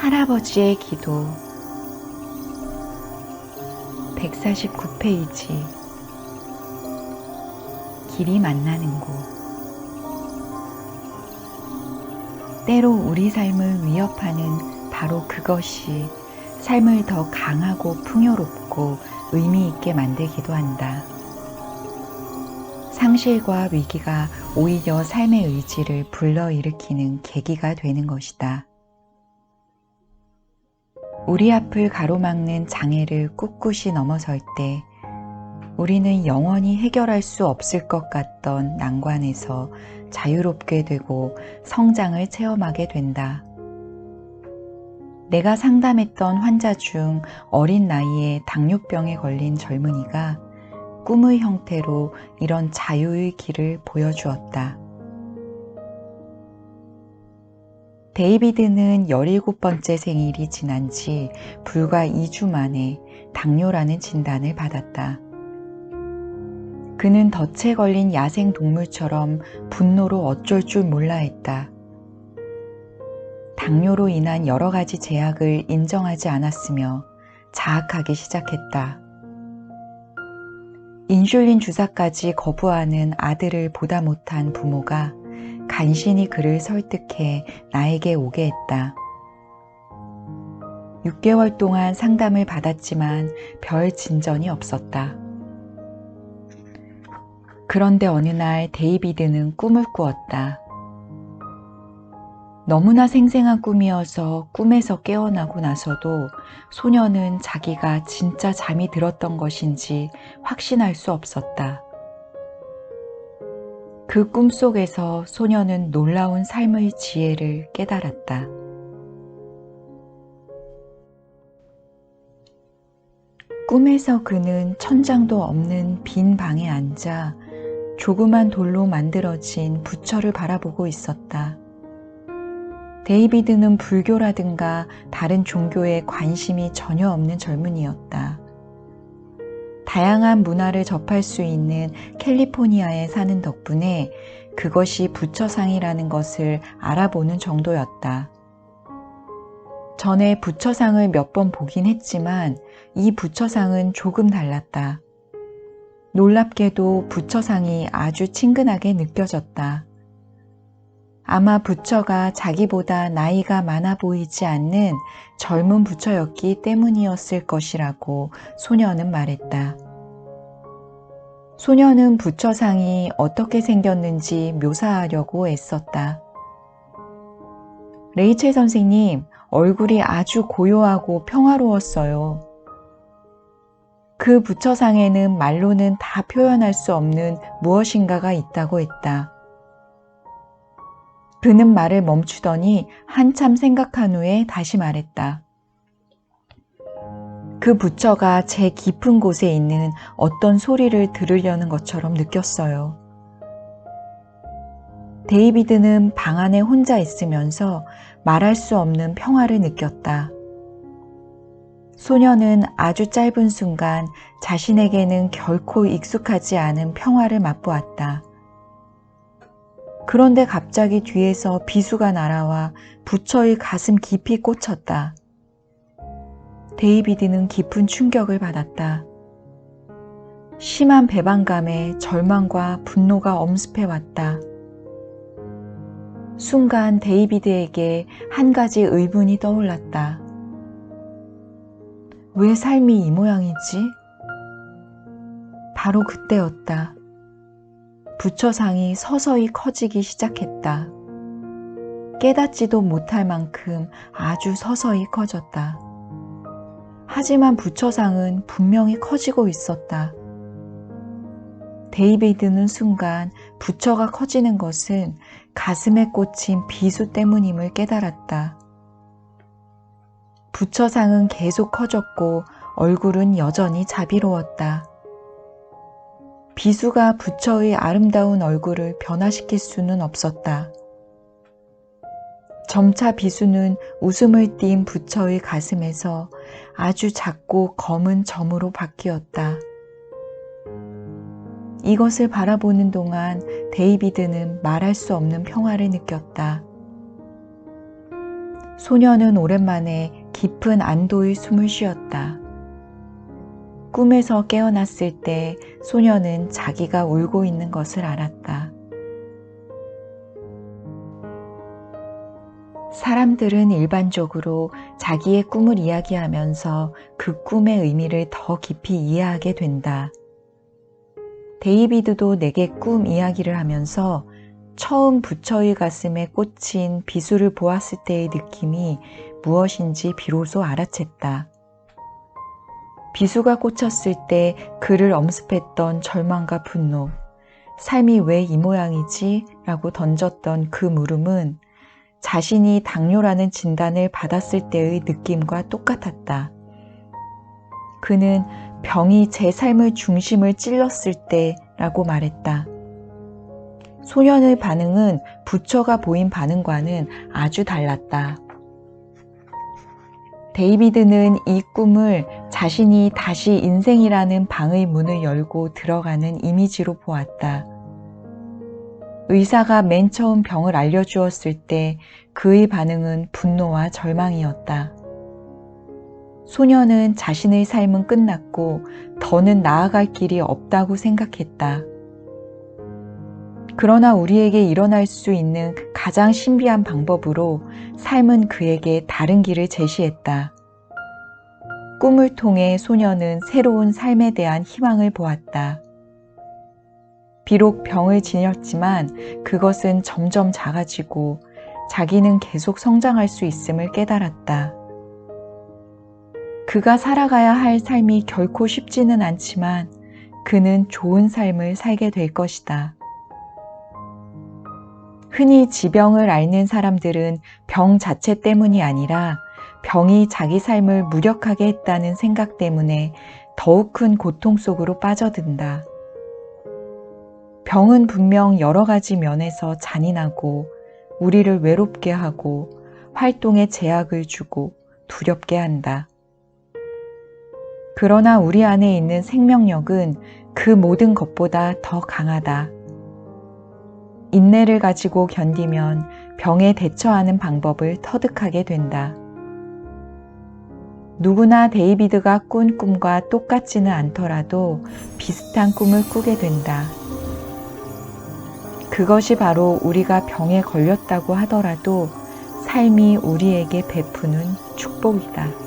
할아버지의 기도 149페이지 길이 만나는 곳. 때로 우리 삶을 위협하는 바로 그것이 삶을 더 강하고 풍요롭고 의미 있게 만들기도 한다. 상실과 위기가 오히려 삶의 의지를 불러일으키는 계기가 되는 것이다. 우리 앞을 가로막는 장애를 꿋꿋이 넘어설 때 우리는 영원히 해결할 수 없을 것 같던 난관에서 자유롭게 되고 성장을 체험하게 된다. 내가 상담했던 환자 중 어린 나이에 당뇨병에 걸린 젊은이가 꿈의 형태로 이런 자유의 길을 보여주었다. 데이비드는 17번째 생일이 지난 지 불과 2주 만에 당뇨라는 진단을 받았다. 그는 덫에 걸린 야생 동물처럼 분노로 어쩔 줄 몰라 했다. 당뇨로 인한 여러 가지 제약을 인정하지 않았으며 자학하기 시작했다. 인슐린 주사까지 거부하는 아들을 보다 못한 부모가 간신히 그를 설득해 나에게 오게 했다. 6개월 동안 상담을 받았지만 별 진전이 없었다. 그런데 어느 날 데이비드는 꿈을 꾸었다. 너무나 생생한 꿈이어서 꿈에서 깨어나고 나서도 소녀는 자기가 진짜 잠이 들었던 것인지 확신할 수 없었다. 그 꿈속에서 소녀는 놀라운 삶의 지혜를 깨달았다. 꿈에서 그는 천장도 없는 빈 방에 앉아 조그만 돌로 만들어진 부처를 바라보고 있었다. 데이비드는 불교라든가 다른 종교에 관심이 전혀 없는 젊은이였다. 다양한 문화를 접할 수 있는 캘리포니아에 사는 덕분에 그것이 부처상이라는 것을 알아보는 정도였다. 전에 부처상을 몇 번 보긴 했지만 이 부처상은 조금 달랐다. 놀랍게도 부처상이 아주 친근하게 느껴졌다. 아마 부처가 자기보다 나이가 많아 보이지 않는 젊은 부처였기 때문이었을 것이라고 소녀는 말했다. 소녀는 부처상이 어떻게 생겼는지 묘사하려고 애썼다. 레이첼 선생님, 얼굴이 아주 고요하고 평화로웠어요. 그 부처상에는 말로는 다 표현할 수 없는 무엇인가가 있다고 했다. 그는 말을 멈추더니 한참 생각한 후에 다시 말했다. 그 부처가 제 깊은 곳에 있는 어떤 소리를 들으려는 것처럼 느꼈어요. 데이비드는 방 안에 혼자 있으면서 말할 수 없는 평화를 느꼈다. 소녀는 아주 짧은 순간 자신에게는 결코 익숙하지 않은 평화를 맛보았다. 그런데 갑자기 뒤에서 비수가 날아와 부처의 가슴 깊이 꽂혔다. 데이비드는 깊은 충격을 받았다. 심한 배반감에 절망과 분노가 엄습해왔다. 순간 데이비드에게 한 가지 의문이 떠올랐다. 왜 삶이 이 모양이지? 바로 그때였다. 부처상이 서서히 커지기 시작했다. 깨닫지도 못할 만큼 아주 서서히 커졌다. 하지만 부처상은 분명히 커지고 있었다. 데이비드는 순간 부처가 커지는 것은 가슴에 꽂힌 비수 때문임을 깨달았다. 부처상은 계속 커졌고 얼굴은 여전히 자비로웠다. 비수가 부처의 아름다운 얼굴을 변화시킬 수는 없었다. 점차 비수는 웃음을 띤 부처의 가슴에서 아주 작고 검은 점으로 바뀌었다. 이것을 바라보는 동안 데이비드는 말할 수 없는 평화를 느꼈다. 소녀는 오랜만에 깊은 안도의 숨을 쉬었다. 꿈에서 깨어났을 때 소녀는 자기가 울고 있는 것을 알았다. 사람들은 일반적으로 자기의 꿈을 이야기하면서 그 꿈의 의미를 더 깊이 이해하게 된다. 데이비드도 내게 꿈 이야기를 하면서 처음 부처의 가슴에 꽂힌 비수를 보았을 때의 느낌이 무엇인지 비로소 알아챘다. 비수가 꽂혔을 때 그를 엄습했던 절망과 분노, 삶이 왜 이 모양이지? 라고 던졌던 그 물음은 자신이 당뇨라는 진단을 받았을 때의 느낌과 똑같았다. 그는 병이 제 삶의 중심을 찔렀을 때라고 말했다. 소년의 반응은 부처가 보인 반응과는 아주 달랐다. 데이비드는 이 꿈을 자신이 다시 인생이라는 방의 문을 열고 들어가는 이미지로 보았다. 의사가 맨 처음 병을 알려주었을 때 그의 반응은 분노와 절망이었다. 소년은 자신의 삶은 끝났고 더는 나아갈 길이 없다고 생각했다. 그러나 우리에게 일어날 수 있는 가장 신비한 방법으로 삶은 그에게 다른 길을 제시했다. 꿈을 통해 소년은 새로운 삶에 대한 희망을 보았다. 비록 병을 지녔지만 그것은 점점 작아지고 자기는 계속 성장할 수 있음을 깨달았다. 그가 살아가야 할 삶이 결코 쉽지는 않지만 그는 좋은 삶을 살게 될 것이다. 흔히 지병을 앓는 사람들은 병 자체 때문이 아니라 병이 자기 삶을 무력하게 했다는 생각 때문에 더욱 큰 고통 속으로 빠져든다. 병은 분명 여러 가지 면에서 잔인하고 우리를 외롭게 하고 활동에 제약을 주고 두렵게 한다. 그러나 우리 안에 있는 생명력은 그 모든 것보다 더 강하다. 인내를 가지고 견디면 병에 대처하는 방법을 터득하게 된다. 누구나 데이비드가 꾼 꿈과 똑같지는 않더라도 비슷한 꿈을 꾸게 된다. 그것이 바로 우리가 병에 걸렸다고 하더라도 삶이 우리에게 베푸는 축복이다.